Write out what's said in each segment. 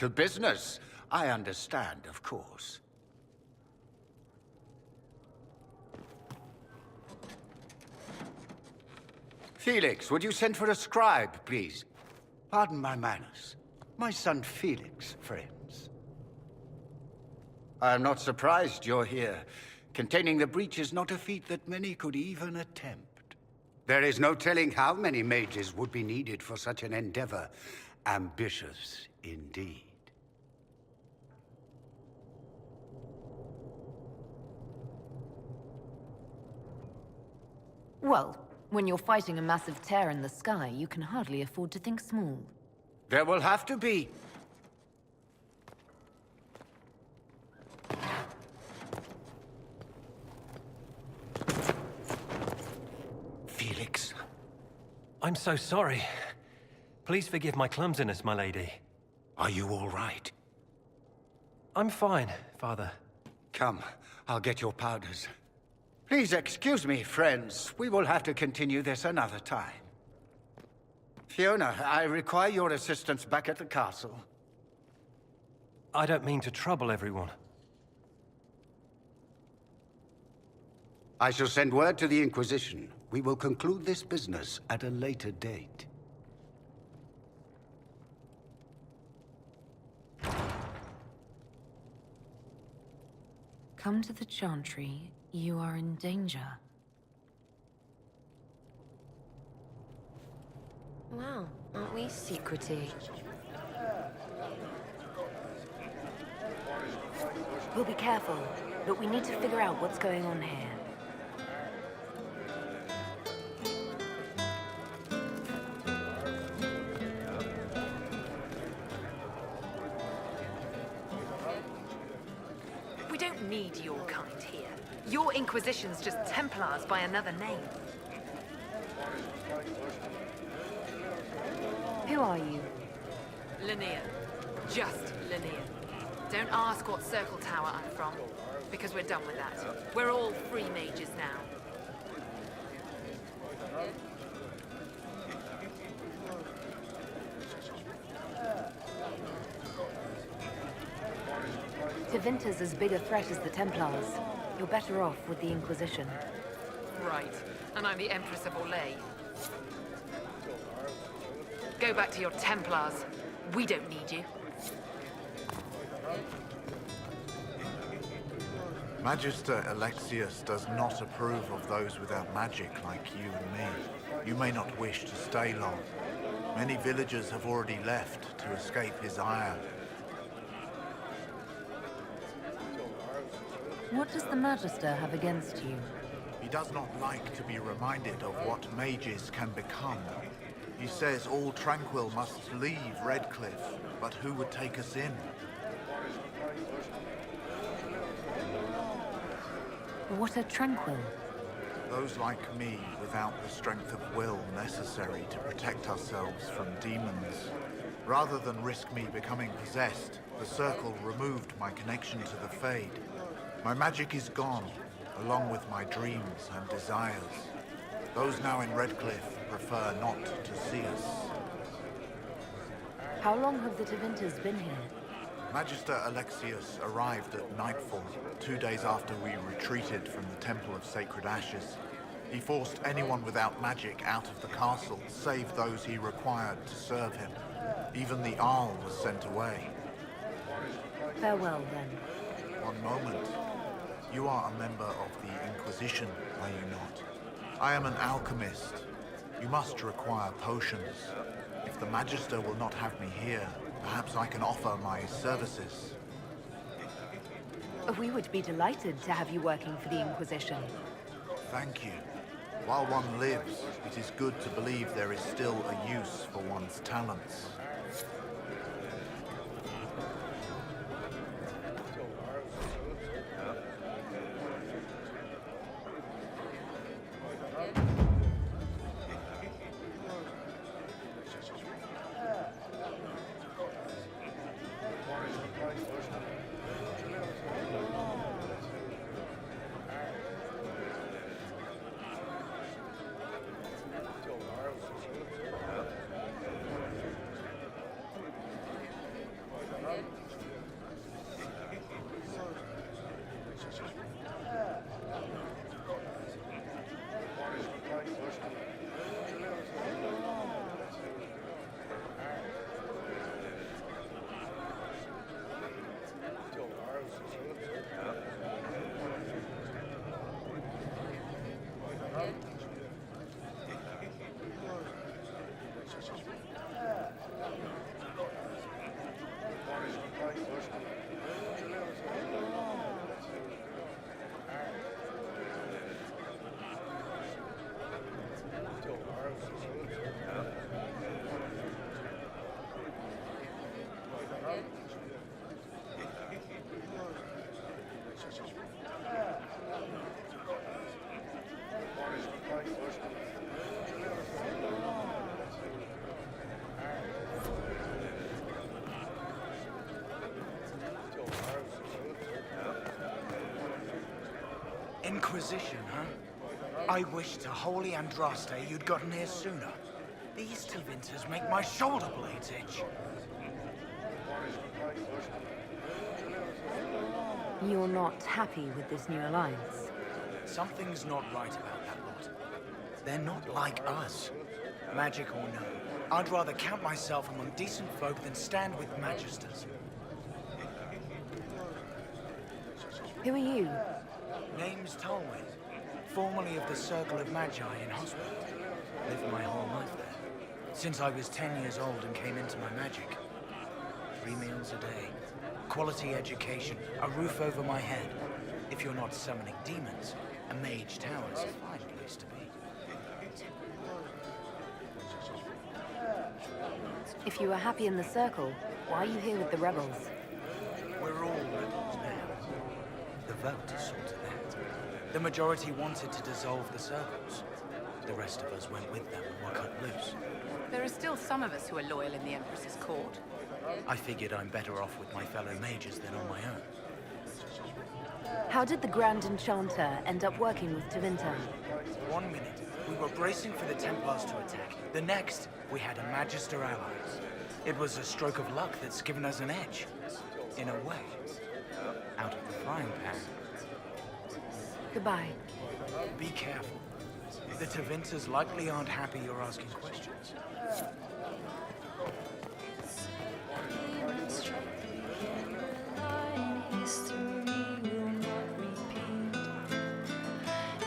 To business. I understand, of course. Felix, would you send for a scribe, please? Pardon my manners. My son Felix, friends. I am not surprised you're here. Containing the breach is not a feat that many could even attempt. There is no telling how many mages would be needed for such an endeavor. Ambitious, indeed. Well, when you're fighting a massive tear in the sky, you can hardly afford to think small. There will have to be. Felix. I'm so sorry. Please forgive my clumsiness, my lady. Are you all right? I'm fine, Father. Come, I'll get your powders. Please excuse me, friends. We will have to continue this another time. Fiona, I require your assistance back at the castle. I don't mean to trouble everyone. I shall send word to the Inquisition. We will conclude this business at a later date. Come to the Chantry. You are in danger. Wow, aren't we secretive? We'll be careful, but we need to figure out what's going on here. We don't need your kind here. Your Inquisition's just Templars by another name. Who are you? Linnea. Just Linnea. Don't ask what Circle Tower I'm from, because we're done with that. We're all free mages now. Tevinter's as big a threat as the Templars. You're better off with the Inquisition. Right. And I'm the Empress of Orlais. Go back to your Templars. We don't need you. Magister Alexius does not approve of those without magic like you and me. You may not wish to stay long. Many villagers have already left to escape his ire. What does the Magister have against you? He does not like to be reminded of what mages can become. He says all Tranquil must leave Redcliffe, but who would take us in? What are Tranquil? Those like me without the strength of will necessary to protect ourselves from demons. Rather than risk me becoming possessed, the Circle removed my connection to the Fade. My magic is gone, along with my dreams and desires. Those now in Redcliffe prefer not to see us. How long have the Tevinters been here? Magister Alexius arrived at nightfall, 2 days after we retreated from the Temple of Sacred Ashes. He forced anyone without magic out of the castle, save those he required to serve him. Even the Arl was sent away. Farewell, then. One moment. You are a member of the Inquisition, are you not? I am an alchemist. You must require potions. If the Magister will not have me here, perhaps I can offer my services. We would be delighted to have you working for the Inquisition. Thank you. While one lives, it is good to believe there is still a use for one's talents. Inquisition, huh? I wish to holy Andraste you'd gotten here sooner. These Tevinters make my shoulder blades itch. You're not happy with this new alliance? Something's not right about that lot. They're not like us. Magic or no, I'd rather count myself among decent folk than stand with magisters. Who are you? Name's Tolwyn, formerly of the Circle of Magi in Hospital. Lived my whole life there. Since I was 10 years old and came into my magic. 3 meals a day, quality education, a roof over my head. If you're not summoning demons, a mage tower's a fine place to be. If you were happy in the Circle, why are you here with the rebels? We're all rebels now. The vote is sort of that. The majority wanted to dissolve the circles. The rest of us went with them and were cut loose. There are still some of us who are loyal in the Empress's court. I figured I'm better off with my fellow mages than on my own. How did the Grand Enchanter end up working with Tevinter? 1 minute, we were bracing for the Templars to attack. The next, we had a Magister ally. It was a stroke of luck that's given us an edge. In a way. Out of the frying pan. Goodbye. Be careful. The Tevinters likely aren't happy you're asking questions.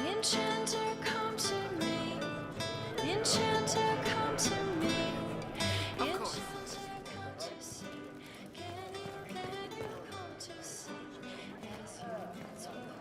Enchanter, come to me. Enchanter, come to me. Of course. Enchanter, come to see. Can you come to see? As you talk.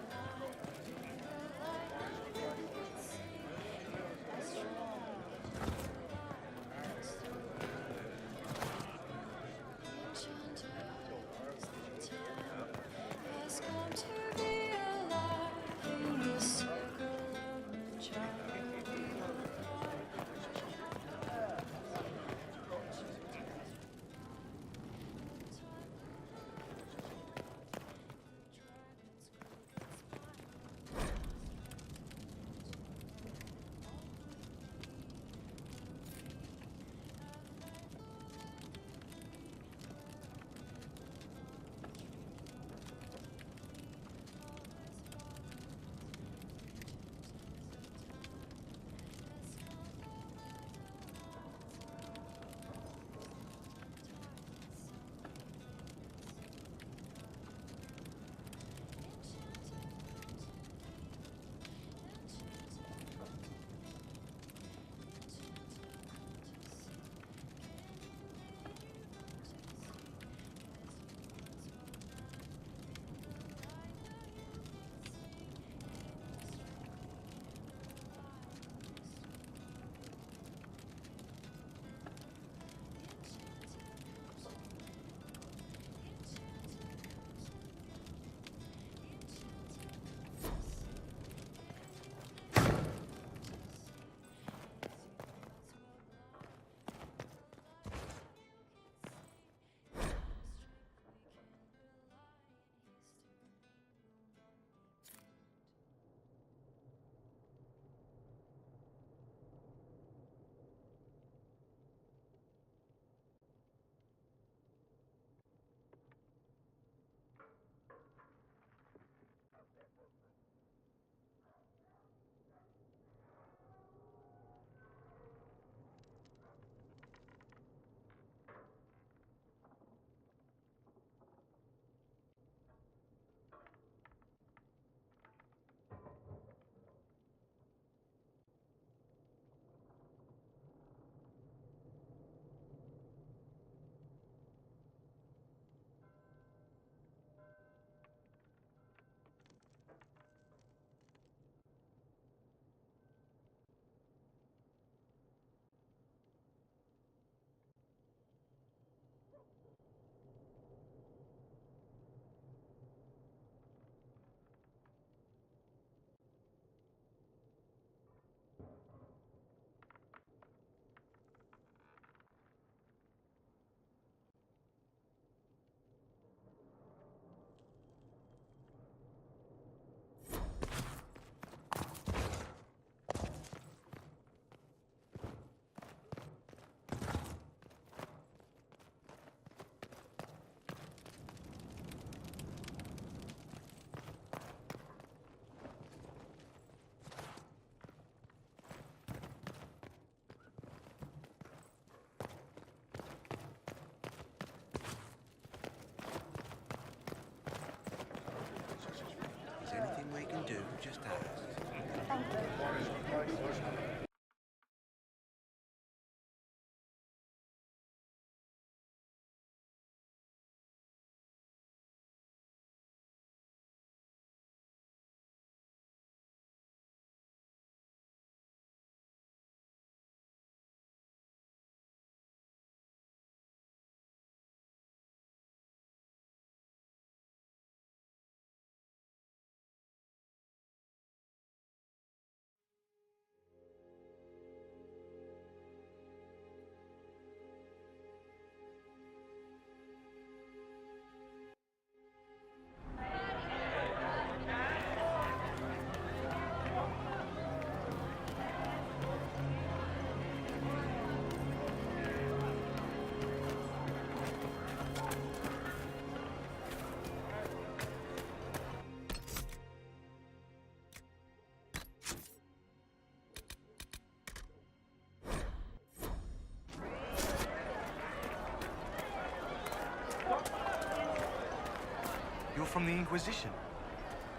You're from the Inquisition.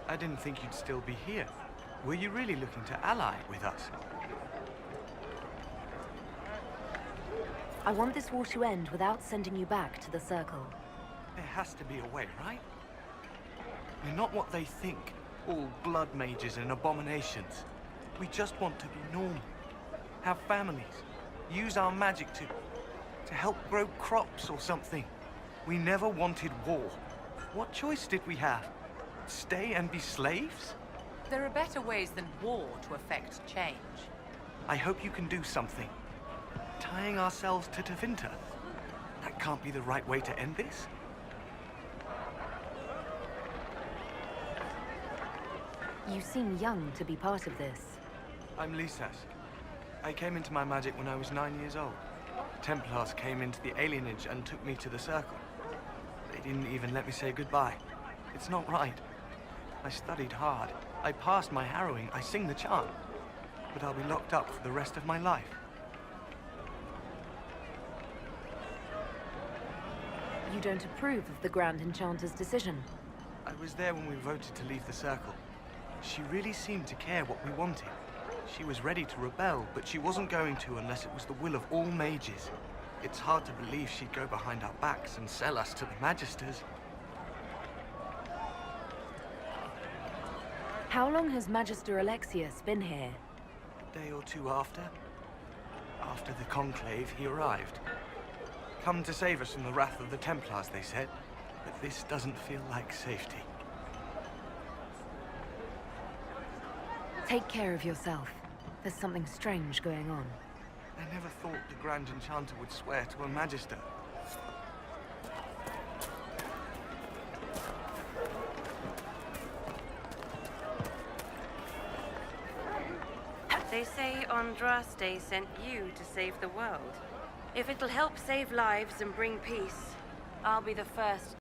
I didn't think you'd still be here. Were you really looking to ally with us? I want this war to end without sending you back to the Circle. There has to be a way, right? We're not what they think. All blood mages and abominations. We just want to be normal. Have families. Use our magic to help grow crops or something. We never wanted war. What choice did we have? Stay and be slaves? There are better ways than war to effect change. I hope you can do something. Tying ourselves to Tevinter. That can't be the right way to end this. You seem young to be part of this. I'm Lisas. I came into my magic when I was 9 years old. Templars came into the alienage and took me to the Circle. They didn't even let me say goodbye. It's not right. I studied hard. I passed my harrowing. I sing the chant. But I'll be locked up for the rest of my life. You don't approve of the Grand Enchanter's decision. I was there when we voted to leave the Circle. She really seemed to care what we wanted. She was ready to rebel, but she wasn't going to unless it was the will of all mages. It's hard to believe she'd go behind our backs and sell us to the Magisters. How long has Magister Alexius been here? A day or two after. After the Conclave, he arrived. Come to save us from the wrath of the Templars, they said. But this doesn't feel like safety. Take care of yourself. There's something strange going on. I never thought the Grand Enchanter would swear to a Magister. They say Andraste sent you to save the world. If it'll help save lives and bring peace, I'll be the first